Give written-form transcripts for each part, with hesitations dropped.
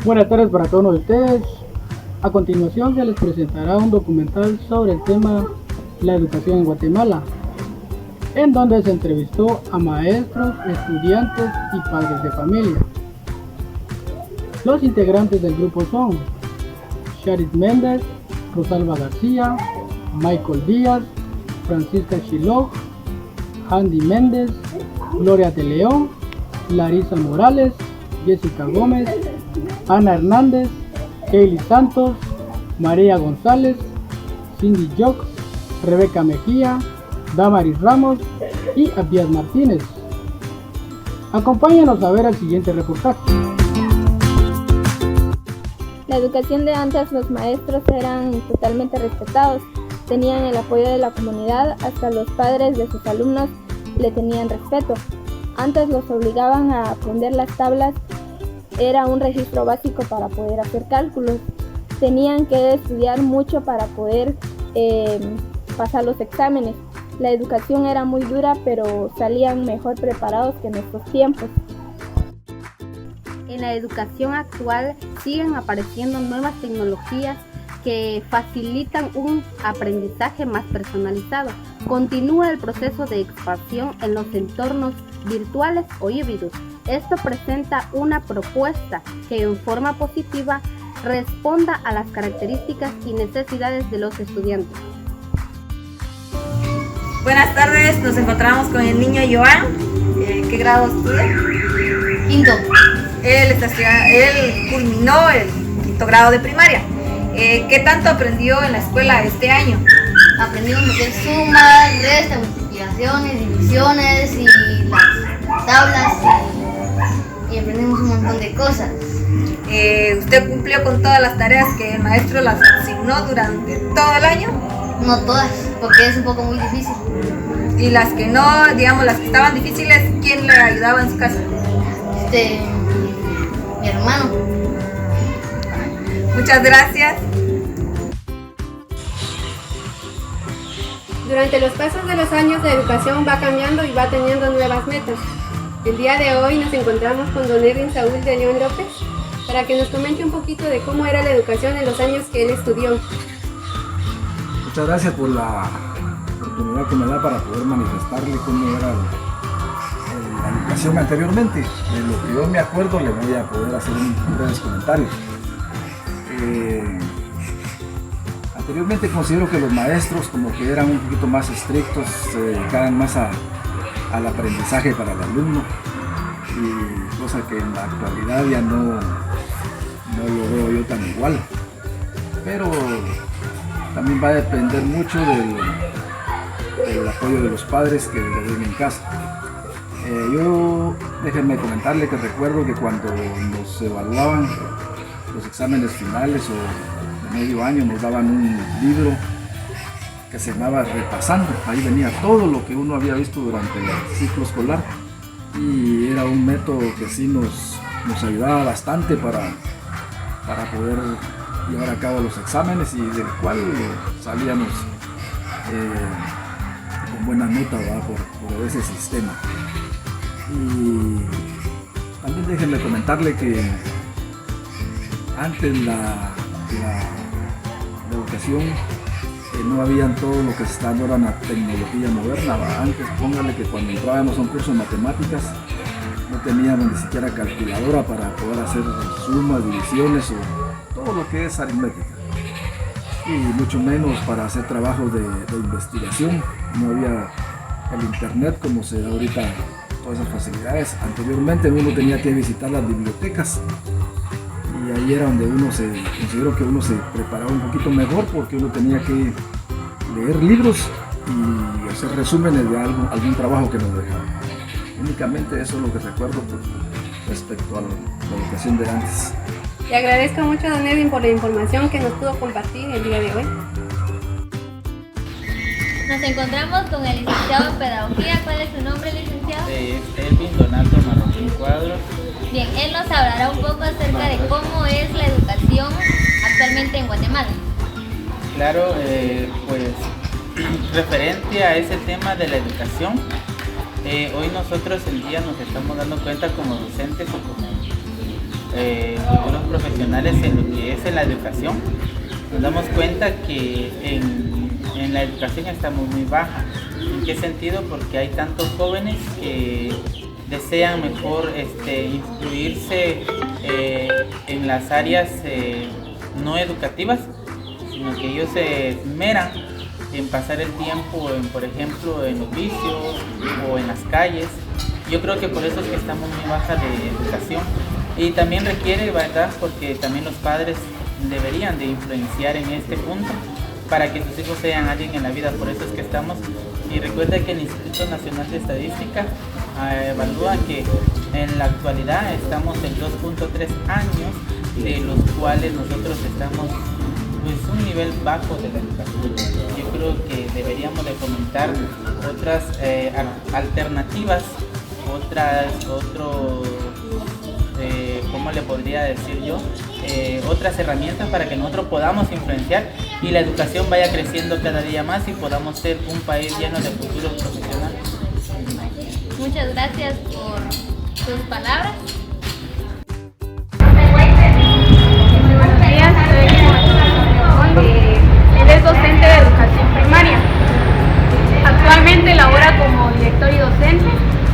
Buenas tardes para todos ustedes. A continuación se les presentará un documental sobre el tema la educación en Guatemala, en donde se entrevistó a maestros, estudiantes y padres de familia. Los integrantes del grupo son Charis Méndez, Rosalba García, Michael Díaz, Francisca Chilog, Handy Méndez, Gloria de León, Larisa Morales, Jessica Gómez, Ana Hernández, Kaylee Santos, María González, Cindy Jock, Rebeca Mejía, Damaris Ramos y Abías Martínez. Acompáñanos a ver el siguiente reportaje. La educación de antes, los maestros eran totalmente respetados, tenían el apoyo de la comunidad, hasta los padres de sus alumnos le tenían respeto. Antes los obligaban a aprender las tablas, era un registro básico para poder hacer cálculos. Tenían que estudiar mucho para poder pasar los exámenes. La educación era muy dura, pero salían mejor preparados que en nuestros tiempos. En la educación actual siguen apareciendo nuevas tecnologías que facilitan un aprendizaje más personalizado. Continúa el proceso de expansión en los entornos virtuales o híbridos. Esto presenta una propuesta que en forma positiva responda a las características y necesidades de los estudiantes. Buenas tardes, nos encontramos con el niño Joan. ¿Qué grado estudia? Quinto. Él culminó el quinto grado de primaria. ¿Qué tanto aprendió en la escuela este año? Aprendimos lo que es sumas, restas, multiplicaciones, divisiones y las tablas y aprendimos un montón de cosas. ¿Usted cumplió con todas las tareas que el maestro las asignó durante todo el año? No todas, porque es un poco muy difícil. Y las que no, digamos, las que estaban difíciles, ¿quién le ayudaba en su casa? Mi hermano. Muchas gracias. Durante los pasos de los años, la educación va cambiando y va teniendo nuevas metas. El día de hoy nos encontramos con don Edwin Saúl de León López para que nos comente un poquito de cómo era la educación en los años que él estudió. Muchas gracias por la oportunidad que me da para poder manifestarle cómo era la educación anteriormente. De lo que yo me acuerdo le voy a poder hacer un breves comentarios. Anteriormente considero que los maestros como que eran un poquito más estrictos, se dedicaban más al aprendizaje para el alumno, y cosa que en la actualidad ya no lo veo yo tan igual. Pero también va a depender mucho del apoyo de los padres que le den en casa. Déjenme comentarle que recuerdo que cuando nos evaluaban los exámenes finales o de medio año, nos daban un libro que se llamaba Repasando. Ahí venía todo lo que uno había visto durante el ciclo escolar, y era un método que sí nos ayudaba bastante para poder llevar a cabo los exámenes, y del cual salíamos con buena nota por ese sistema. Y también déjenme comentarle que antes la educación no habían todo lo que se está ahora en la tecnología moderna. Antes, póngale que cuando entrábamos a un curso de matemáticas no teníamos ni siquiera calculadora para poder hacer sumas, divisiones o todo lo que es aritmética, y mucho menos para hacer trabajos de investigación. No había el internet como se da ahorita, todas esas facilidades. Anteriormente uno tenía que visitar las bibliotecas, y ahí era donde considero que uno se preparaba un poquito mejor, porque uno tenía que leer libros y hacer resúmenes de algún trabajo que nos dejaban. Únicamente eso es lo que recuerdo respecto a la educación de antes. Le agradezco mucho a don Edwin por la información que nos pudo compartir el día de hoy. Nos encontramos con el licenciado en Pedagogía. ¿Cuál es su nombre, licenciado? Es Elvin Donato Marroquín Cuadros. Bien, él nos hablará un poco acerca de cómo es la educación actualmente en Guatemala. Claro, pues referente a ese tema de la educación, hoy nosotros en día nos estamos dando cuenta como docentes o como futuros profesionales en lo que es en la educación, nos damos cuenta que en la educación estamos muy baja. ¿En qué sentido? Porque hay tantos jóvenes que desean mejor instruirse en las áreas no educativas, sino que ellos se esmeran en pasar el tiempo, por ejemplo, en los vicios o en las calles. Yo creo que por eso es que estamos muy baja de educación, y también requiere, ¿verdad?, porque también los padres deberían de influenciar en este punto para que sus hijos sean alguien en la vida. Por eso es que estamos, y recuerda que el Instituto Nacional de Estadística evalúa que en la actualidad estamos en 2.3 años, de los cuales nosotros estamos pues un nivel bajo de la educación. Yo creo que deberíamos de fomentar otras alternativas, ¿cómo le podría decir yo? Otras herramientas para que nosotros podamos influenciar y la educación vaya creciendo cada día más y podamos ser un país lleno de futuros profesionales. Muchas gracias por sus palabras. Buenos días, él es docente de educación primaria. Actualmente labora como director y docente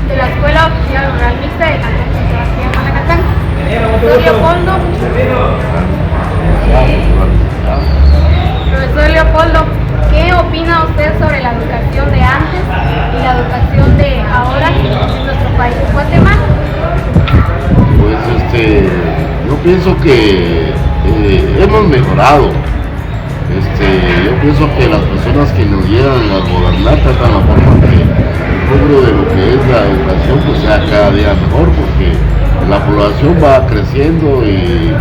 de la Escuela Oficial Rural Mixta de San Sebastián, Malacatán. Profesor Leopoldo, ¿qué opina usted sobre la educación de antes y la educación de ahora en nuestro país, Guatemala? Pues yo pienso que hemos mejorado. Yo pienso que las personas que nos llegan a gobernar tratan la forma que el rubro de lo que es la educación pues sea cada día mejor, porque la población va creciendo y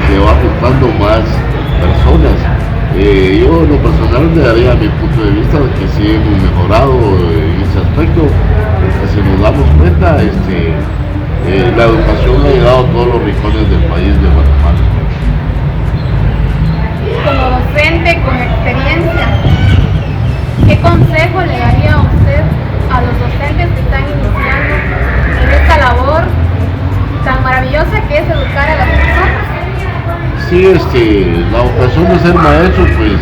se va juntando más personas. Yo en lo personal le daría mi punto de vista de que sí hemos mejorado en ese aspecto, porque si nos damos cuenta, la educación ha llegado a todos los rincones del país de Guatemala. Como docente con experiencia, ¿qué consejo le daría a usted a los docentes que están iniciando en esta labor tan maravillosa que es educar a las personas? Sí, la ocasión de ser maestro, pues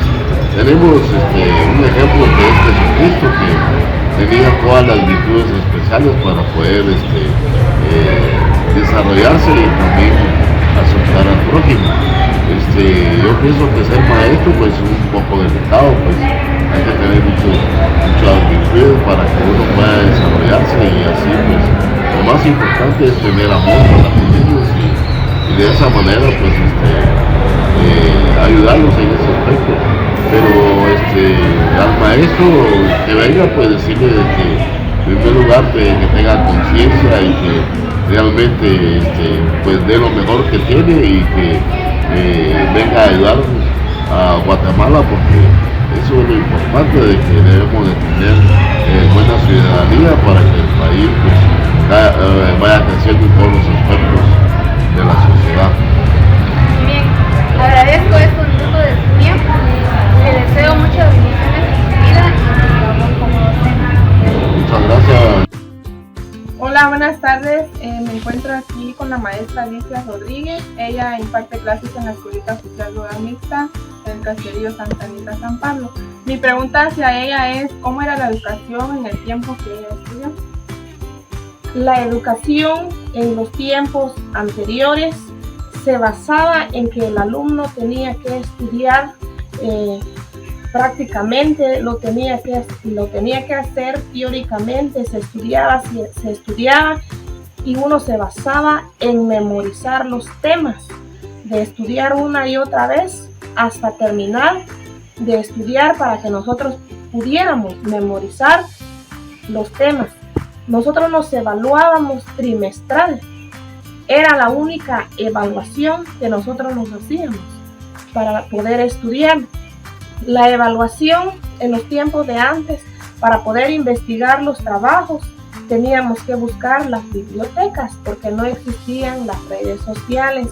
tenemos un ejemplo que es Jesucristo, que tenía todas las virtudes especiales para poder desarrollarse y también aceptar al prójimo. Yo pienso que ser maestro pues es un poco delicado, pues hay que tener muchas virtudes para que uno pueda desarrollarse, y así pues lo más importante es tener amor para los niños y de esa manera pues ayudarlos en ese aspecto. Pero al maestro que venga pues decirle de que en primer lugar que tenga conciencia y que realmente pues dé lo mejor que tiene y que venga a ayudar a Guatemala, porque eso es lo importante, de que debemos de tener buena ciudadanía para que el país pues, vaya creciendo en todos los aspectos de la sociedad. Bien, agradezco estos minutos de su tiempo, le deseo muchas bendiciones en su vida y en su labor como docente. Muchas gracias. Hola, buenas tardes. Me encuentro aquí con la maestra Alicia Rodríguez. Ella imparte clases en la Escuelita Oficial Rural Mixta en el Caserío Santa Anita, San Pablo. Mi pregunta hacia ella es: ¿cómo era la educación en el tiempo que ella estudió? La educación en los tiempos anteriores se basaba en que el alumno tenía que estudiar, prácticamente lo tenía que hacer teóricamente, se estudiaba y uno se basaba en memorizar los temas, de estudiar una y otra vez hasta terminar de estudiar para que nosotros pudiéramos memorizar los temas. Nosotros nos evaluábamos trimestral, era la única evaluación que nosotros nos hacíamos para poder estudiar. La evaluación en los tiempos de antes, para poder investigar los trabajos, teníamos que buscar las bibliotecas porque no existían las redes sociales.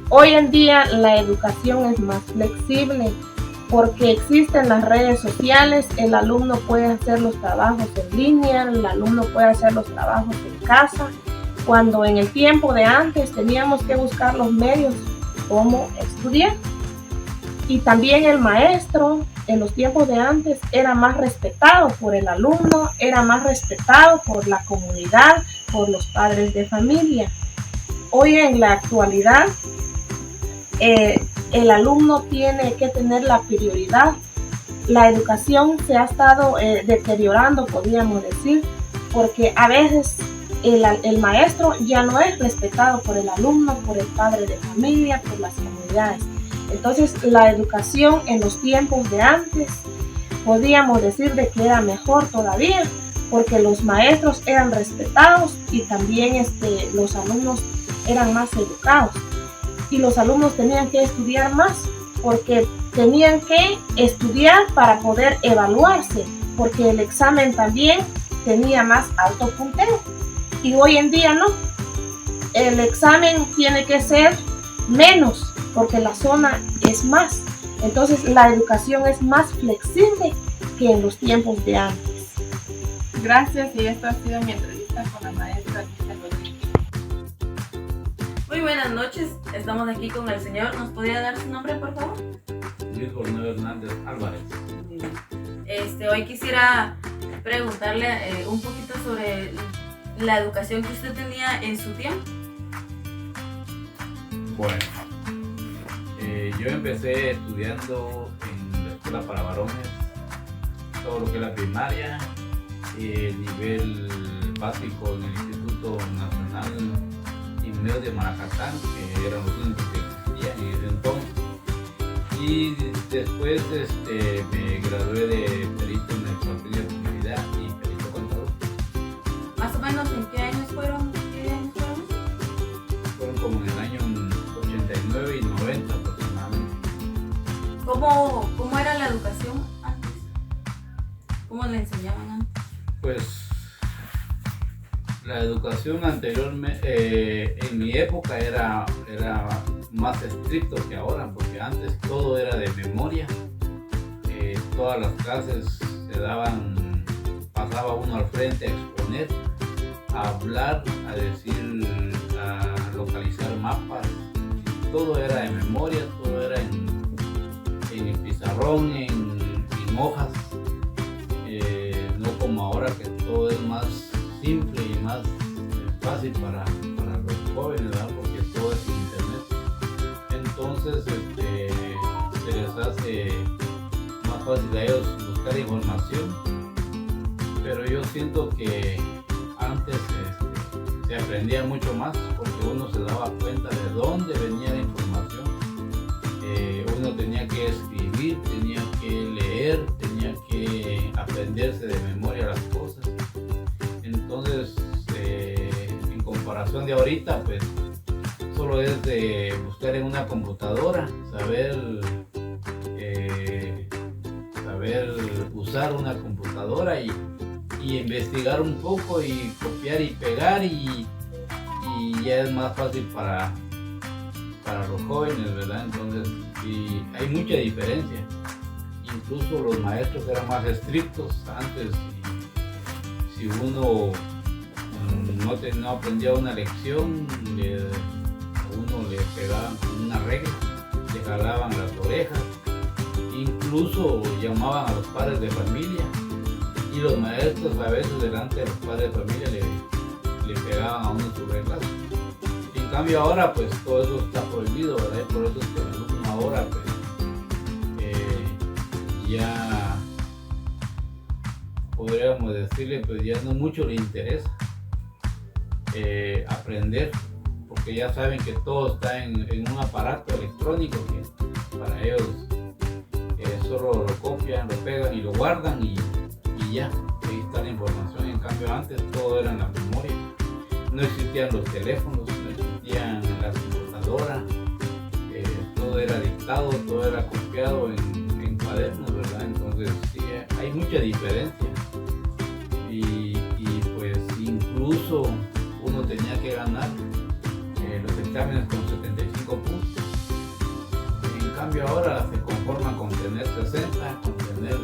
Hoy en día la educación es más flexible porque existen las redes sociales, el alumno puede hacer los trabajos en línea, el alumno puede hacer los trabajos en casa cuando en el tiempo de antes teníamos que buscar los medios cómo estudiar. Y también el maestro en los tiempos de antes era más respetado por el alumno, era más respetado por la comunidad, por los padres de familia. Hoy en la actualidad el alumno tiene que tener la prioridad. La educación se ha estado deteriorando, podríamos decir, porque a veces el maestro ya no es respetado por el alumno, por el padre de familia, por las comunidades. Entonces la educación en los tiempos de antes podríamos decir de que era mejor todavía, porque los maestros eran respetados y también los alumnos eran más educados. Y los alumnos tenían que estudiar más, porque tenían que estudiar para poder evaluarse, porque el examen también tenía más alto punteo. Y hoy en día no. El examen tiene que ser menos, porque la zona es más. Entonces la educación es más flexible que en los tiempos de antes. Gracias, y esta ha sido mi entrevista con la maestra Giselle Rodríguez. Muy buenas noches, estamos aquí con el señor. ¿Nos podría dar su nombre, por favor? Luis Borneo Hernández Álvarez. Hoy quisiera preguntarle un poquito sobre la educación que usted tenía en su tiempo. Bueno, yo empecé estudiando en la escuela para varones, todo lo que es la primaria, el nivel básico en el Instituto Nacional Inmediato de Maracatán, que eran los únicos que existían en ese entonces. Y después me gradué de perito en extracción de publicidad y perito contador. ¿Más o menos en qué años fueron? Fueron como en el año 89 y 90 aproximadamente. ¿Cómo era la educación antes? ¿Cómo le enseñaban antes? Pues la educación anteriormente, en mi época era más estricto que ahora, porque antes todo era de memoria. Todas las clases se daban, pasaba uno al frente a exponer, a hablar, a decir, a localizar mapas. Todo era de memoria, todo era en el pizarrón, en hojas. No como ahora, que todo es más simple y más fácil para los jóvenes, ¿verdad? Porque todo es internet. Entonces se les hace más fácil a ellos buscar información, pero yo siento que antes se aprendía mucho más, porque uno se daba cuenta de dónde venía la información. Uno tenía que escribir, tenía que leer, tenía que aprenderse de memoria las cosas. Entonces, en comparación de ahorita, pues solo es de buscar en una computadora, saber usar una computadora y investigar un poco y copiar y pegar, y ya es más fácil para los jóvenes, ¿verdad? Entonces, y hay mucha diferencia. Incluso los maestros eran más estrictos antes. Si uno no aprendía una lección, a uno le pegaban con una regla, le jalaban las orejas, incluso llamaban a los padres de familia, y los maestros a veces delante de los padres de familia le pegaban a uno sus reglas. En cambio ahora pues todo eso está prohibido, ¿verdad? Y por eso es que el alumno ahora pues ya podríamos decirle, pues ya no mucho le interesa aprender, porque ya saben que todo está en un aparato electrónico que para ellos solo lo copian, lo pegan y lo guardan y ya, ahí está la información. En cambio antes todo era en la memoria, no existían los teléfonos, no existían las computadoras, todo era dictado, todo era copiado en cuadernos, ¿verdad? Entonces sí, hay mucha diferencia, y pues incluso uno tenía que ganar los exámenes con 75 puntos. En cambio ahora se conforman con tener 60, con tener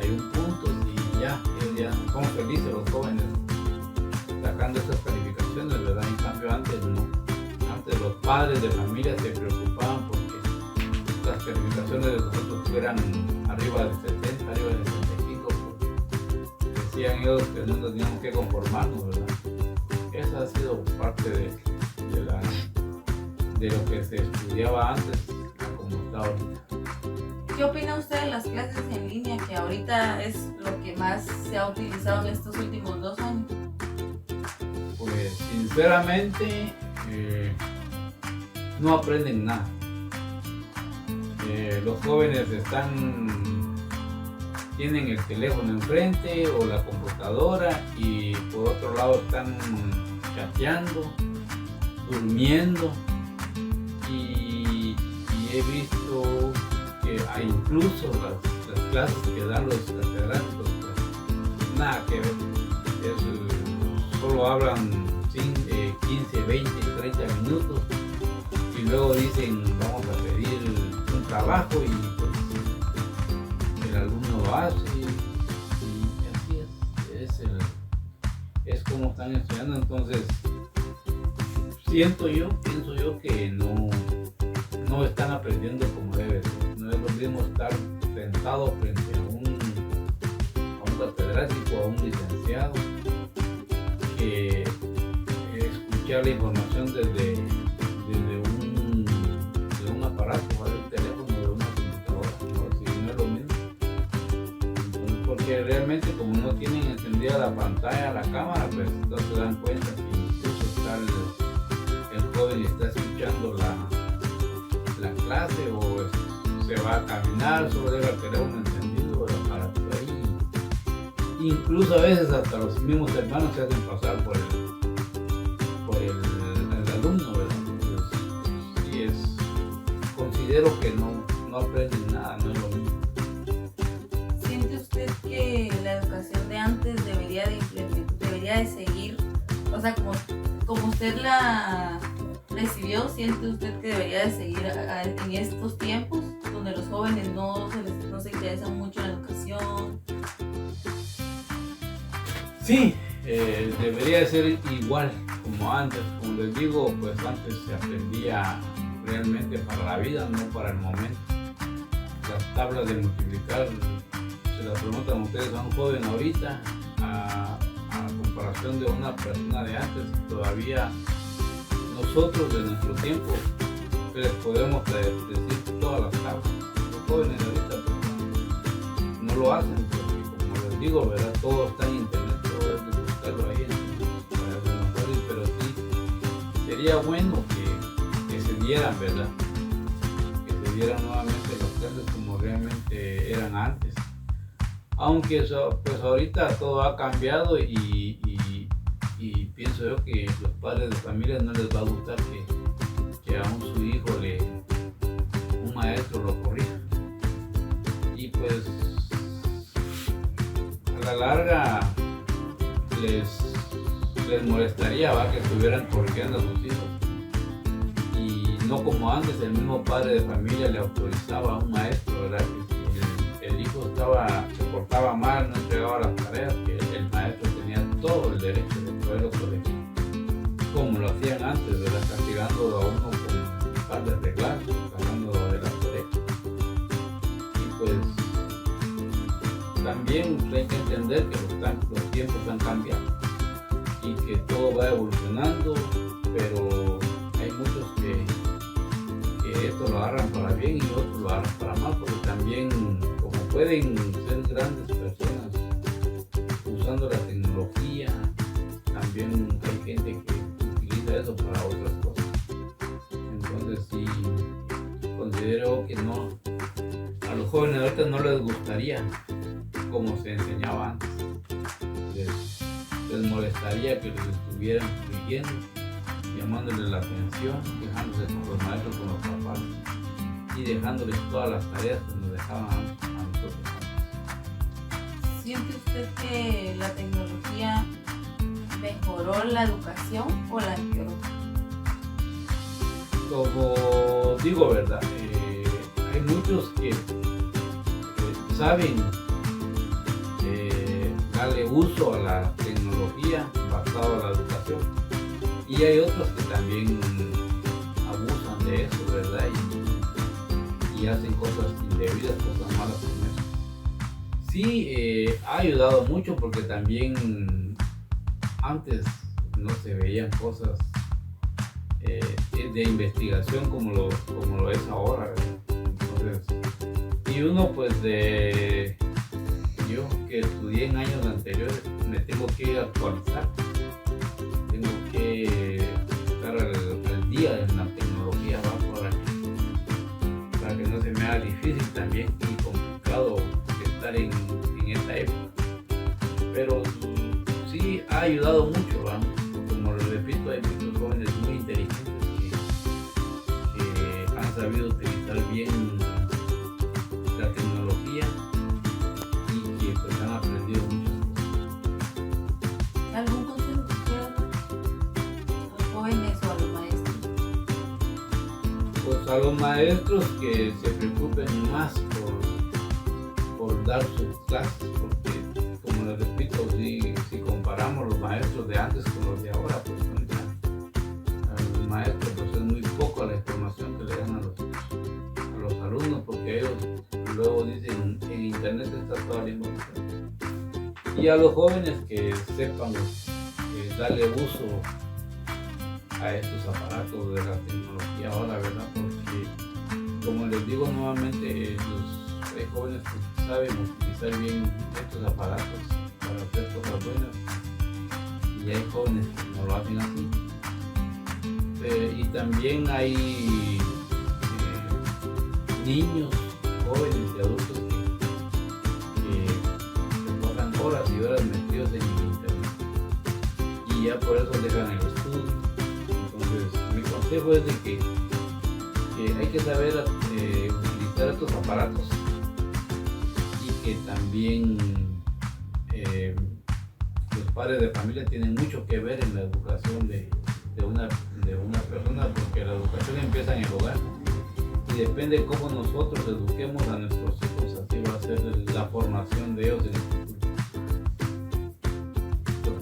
61 puntos, y ya son felices los jóvenes sacando esas calificaciones, ¿verdad? padres de familia se preocupaban porque las calificaciones de nosotros fueran arriba de 70, arriba de 75, porque decían ellos que no nos teníamos que conformarnos, ¿verdad? Esa ha sido parte de lo que se estudiaba antes a como está ahorita. ¿Qué opina usted de las clases en línea, que ahorita es lo que más se ha utilizado en estos últimos 2 años? Pues sinceramente no aprenden nada. Los jóvenes tienen el teléfono enfrente o la computadora y por otro lado están chateando, durmiendo y he visto que hay incluso las clases que dan los catedráticos, pues nada que ver, solo hablan 15, 20, 30 minutos y luego dicen vamos a pedir un trabajo y pues el alumno lo hace y así es como están estudiando. Entonces pienso yo que no están aprendiendo como debe ser. No es lo mismo estar sentado frente a un catedrático, a un licenciado, que escuchar la información desde un aparato, de un teléfono, de una computadora, ¿no? Si no es lo mismo. Entonces, porque realmente como no tienen encendida la pantalla, la cámara, pues no se dan cuenta que incluso está el joven está escuchando la clase o se va a caminar, solo deja el teléfono encendido, el aparato ahí. Incluso a veces hasta los mismos hermanos se hacen pasar por el alumno, ¿verdad? Entonces, sí considero que no aprenden nada, no es lo mismo. ¿Siente usted que la educación de antes debería de seguir, o sea, como usted la recibió, siente usted que debería de seguir en estos tiempos donde los jóvenes no se interesan mucho en la educación? Sí, debería de ser igual como antes. Como les digo, pues antes se aprendía realmente para la vida, no para el momento. Las tablas de multiplicar, se las preguntan ustedes a un joven ahorita, a comparación de una persona de antes. Todavía nosotros de nuestro tiempo les podemos decir todas las tablas. Los jóvenes de ahorita pues, no lo hacen, porque como les digo, ¿verdad? Todo está en internet, todo es de buscarlo ahí pero sí sería bueno que se dieran, ¿verdad? Que se dieran nuevamente las clases como realmente eran antes. Aunque pues ahorita todo ha cambiado y pienso yo que los padres de familia no les va a gustar que aún su hijo un maestro lo corrija. Y pues a la larga les molestaría, ¿va? Que estuvieran corrigiendo a sus hijos. Y no como antes, el mismo padre de familia le autorizaba a un maestro, ¿verdad? Que el hijo se portaba mal, no entregaba las tareas, que el maestro tenía todo el derecho de poderlo corregir, como lo hacían antes, ¿verdad? Castigando a uno con un par de reglazos, sacándolo de las orejas. Y pues también hay que entender que los tiempos han cambiado y que todo va evolucionando, pero hay muchos que esto lo agarran para bien y otros lo agarran para mal, porque también como pueden ser grandes personas usando la tecnología, también hay gente que utiliza eso para otras cosas. Entonces sí considero que a los jóvenes ahorita no les gustaría como se enseñaba antes. Les molestaría que les estuvieran corrigiendo, llamándoles la atención, quejándose con los maestros, con los papás y dejándoles todas las tareas que nos dejaban a nosotros antes. ¿Siente usted que la tecnología mejoró la educación o la empeoró? Como digo, ¿verdad? Hay muchos que saben darle uso a la tecnología basado en la educación, y hay otros que también de eso, ¿verdad? Y hacen cosas indebidas, cosas malas con eso. Sí, ha ayudado mucho porque también antes no se veían cosas de investigación como lo es ahora, ¿verdad? Entonces, y uno pues yo que estudié en años anteriores me tengo que actualizar, tengo que estar al día en la tecnología, ¿va? para que no se me haga difícil también y complicado estar en esta época. Pero sí ha ayudado mucho, ¿va? Como lo repito, hay muchos jóvenes muy inteligentes que han sabido utilizar bien la tecnología y que pues han aprendido muchas cosas. ¿Algún consejo que quieras a los jóvenes o a los maestros? Pues a los maestros que se preocupen más por dar sus clases, porque como les repito, si comparamos los maestros de antes con los de ahora, pues al maestro pues es muy poco la información que le dan a los alumnos, porque ellos luego dicen en internet está toda la información. Y a los jóvenes que sepan darle uso a estos aparatos de la tecnología ahora, ¿verdad? Porque como les digo nuevamente, hay jóvenes que saben utilizar bien estos aparatos para hacer cosas buenas y hay jóvenes que no lo hacen así. Y también hay niños, jóvenes y adultos que pasan horas y horas metidos en el internet y ya por eso dejan el estudio. Entonces mi consejo es de que hay que saber utilizar estos aparatos y que también los padres de familia tienen mucho que ver en la educación de una persona, porque la educación empieza en el hogar y depende de cómo nosotros eduquemos a nuestros hijos, así va a ser la formación de ellos en el futuro.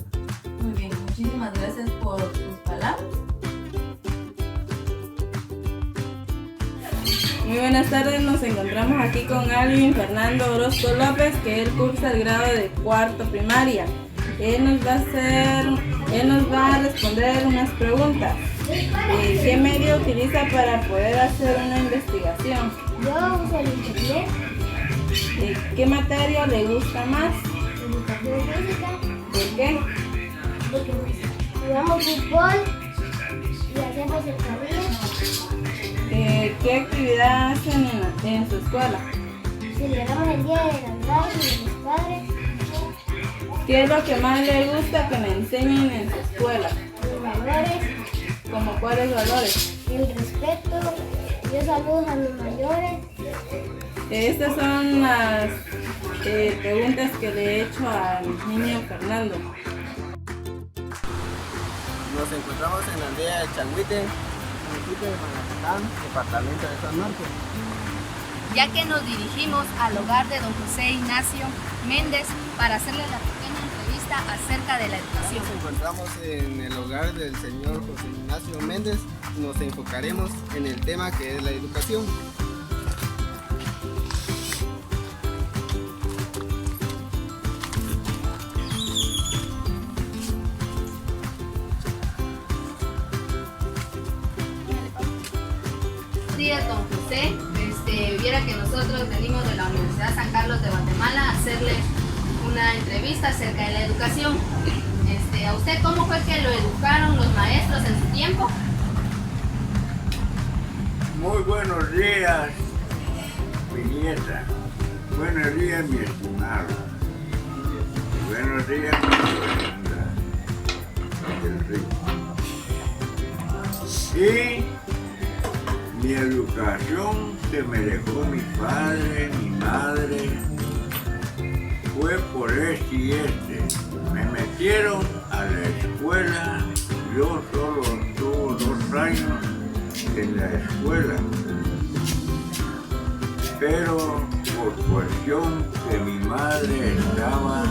Muy bien, muchísimas gracias por sus palabras. Muy buenas tardes, nos encontramos aquí con Alvin Fernando Orozco López, que él cursa el grado de cuarto primaria. Él nos va a responder unas preguntas. ¿Qué medio utiliza para poder hacer una investigación? Yo uso el internet. ¿Qué materia le gusta más? Educación física. ¿Por qué? Porque jugamos fútbol y hacemos sentadillas. ¿Qué actividad hacen en su escuela? Celebramos el Día de las Madres y de los Padres. ¿Qué es lo que más le gusta que le enseñen en su escuela? Los valores. ¿Como cuáles valores? El respeto. Yo saludo a los mayores. Estas son las preguntas que le he hecho al niño Fernando. Nos encontramos en la aldea de Changuite, municipio de Manacatán, departamento de San Marcos. Ya que nos dirigimos al hogar de don José Ignacio Méndez para hacerle la pequeña entrevista acerca de la educación. Nos encontramos en el hogar del señor José Ignacio Méndez. Nos enfocaremos en el tema que es la educación. Buenos días, don José. Viera que nosotros venimos de la Universidad San Carlos de Guatemala a hacerle una entrevista acerca de la educación. ¿A usted cómo fue que lo educaron los maestros en su tiempo? Muy buenos días, mi nieta. Buenos días, mi estimado. Buenos días, mi segunda del Río. Y mi educación que me dejó mi padre, mi madre, fue por este y este. Me metieron a la escuela, yo solo tuve 2 años en la escuela, pero por cuestión que mi madre estaba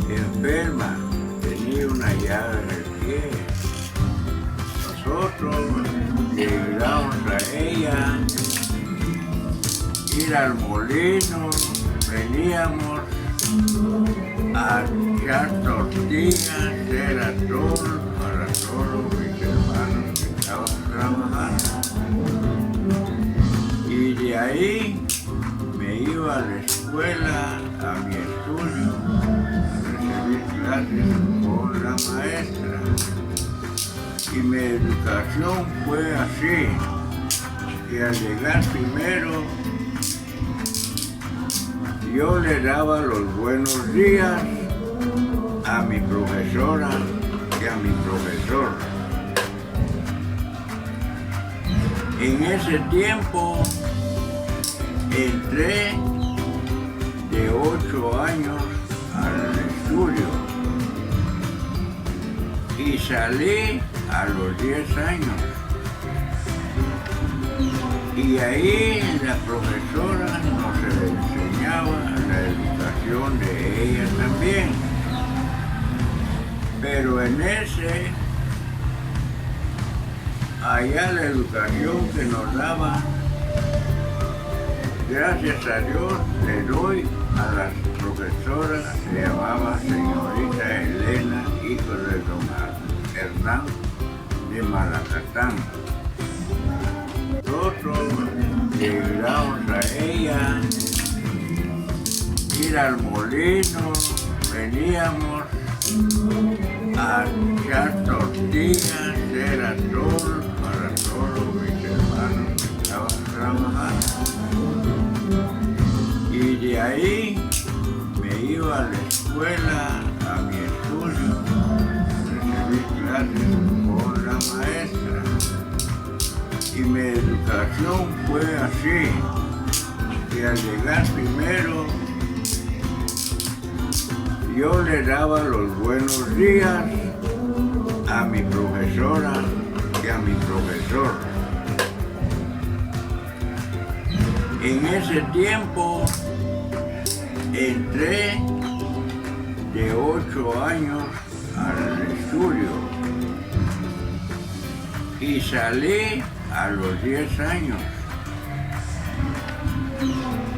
enferma, tenía una llaga en el pie. Nosotros llegamos ir al molino, veníamos a echar tortillas, era todo para todos mis hermanos que estaban trabajando. Y de ahí me iba a la escuela, a mi estudio, a recibir clases con la maestra. Y mi educación fue así, que al llegar primero, yo le daba los buenos días a mi profesora y a mi profesor. En ese tiempo entré de 8 años al estudio y salí a los 10 años. Y ahí la profesora nos enseñaba la educación de ella también. Pero en ese, allá la educación que nos daba, gracias a Dios le doy a las profesoras, se llamaba señorita Elena, hijo de don Hernán de Malacatán. Nosotros llegamos a ella, ir al molino, veníamos a echar tortillas, era todo para todos mis hermanos que estaban trabajando. Y de ahí me iba a la escuela, a mi estudio, a recibir clases con la maestra. Y mi educación fue así, que al llegar primero, yo le daba los buenos días a mi profesora y a mi profesor. En ese tiempo entré de 8 años al estudio y salí a los 10 años.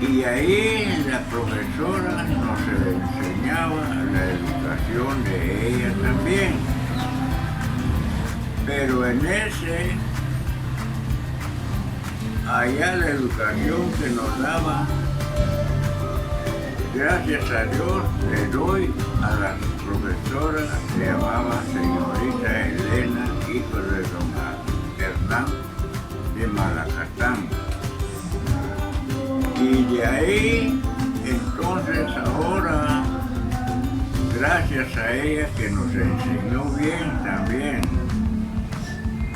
Y ahí la profesora nos enseñaba la educación de ella también. Pero en ese, allá la educación que nos daba, gracias a Dios le doy a las profesoras, se llamaba señorita Elena, hijo de don Hernán de Malacatán. Y de ahí, entonces ahora, gracias a ella que nos enseñó bien también,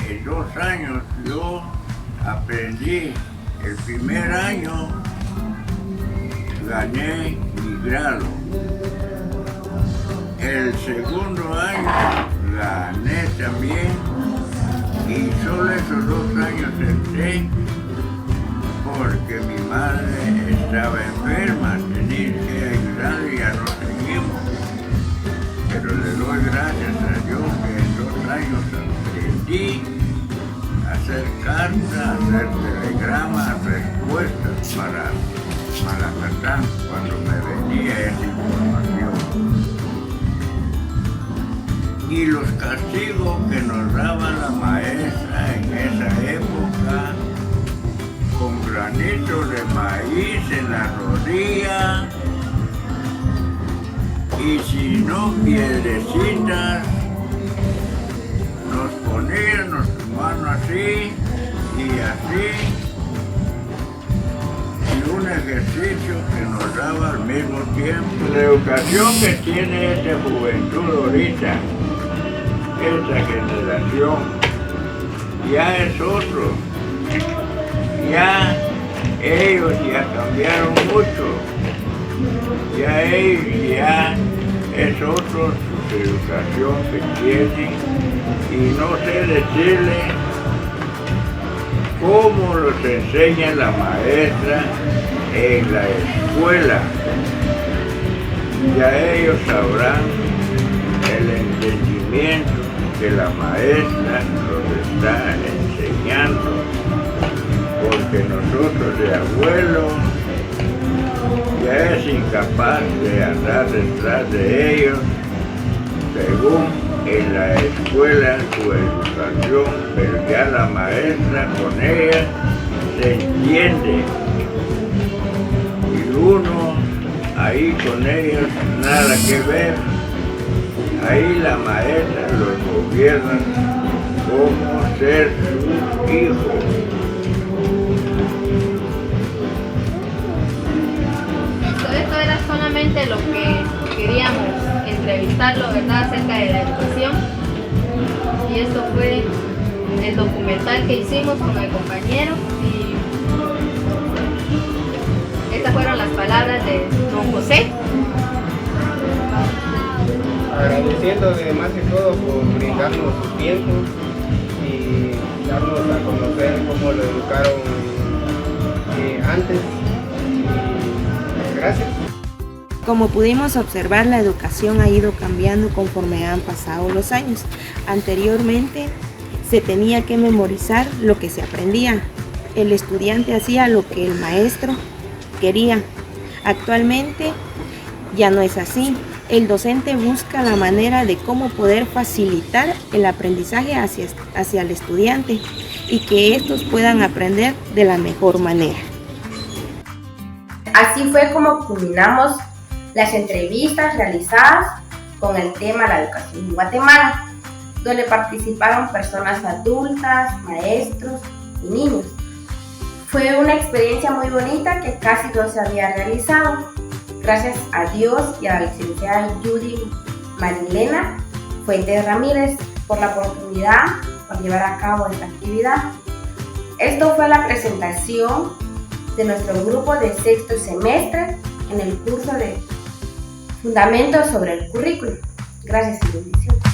en 2 años yo aprendí. El primer año gané mi grado. El segundo año gané también, y solo esos 2 años entré porque mi madre estaba enferma, tenía que ayudar y ya no seguimos. Pero le doy gracias a Dios que en 2 años aprendí a hacer cartas, a hacer telegramas, respuestas para Malacatán cuando me venía esa información. Y los castigos que nos daba la maestra en esa época, con granitos de maíz en la rodilla, y si no piedrecitas, nos ponían nuestras manos así y así, y un ejercicio que nos daba al mismo tiempo. La educación que tiene esta juventud ahorita, esta generación, ya es otro. Ya ellos ya cambiaron mucho, ya ellos ya es otro su educación que tienen, y no sé decirle cómo los enseña la maestra en la escuela. Ya ellos sabrán el entendimiento que la maestra nos está enseñando. Porque nosotros de abuelos ya es incapaz de andar detrás de ellos, según en la escuela su educación, pero ya la maestra con ella se entiende. Y uno ahí con ellos nada que ver. Ahí la maestra los gobierna como ser sus hijos. Esto era solamente lo que queríamos entrevistarlo, ¿verdad?, acerca de la educación. Y esto fue el documental que hicimos con el compañero. Y estas fueron las palabras de don José. Agradeciéndole más que todo por brindarnos su tiempo y darnos a conocer cómo lo educaron antes. Y gracias. Como pudimos observar, la educación ha ido cambiando conforme han pasado los años. Anteriormente se tenía que memorizar lo que se aprendía. El estudiante hacía lo que el maestro quería. Actualmente ya no es así. El docente busca la manera de cómo poder facilitar el aprendizaje hacia el estudiante y que estos puedan aprender de la mejor manera. Así fue como culminamos las entrevistas realizadas con el tema la educación en Guatemala, donde participaron personas adultas, maestros y niños. Fue una experiencia muy bonita que casi no se había realizado. Gracias a Dios y a la licenciada Judy Marilena Fuentes Ramírez por la oportunidad por llevar a cabo esta actividad. Esto fue la presentación de nuestro grupo de sexto semestre en el curso de Fundamentos sobre el Currículo. Gracias y bendiciones.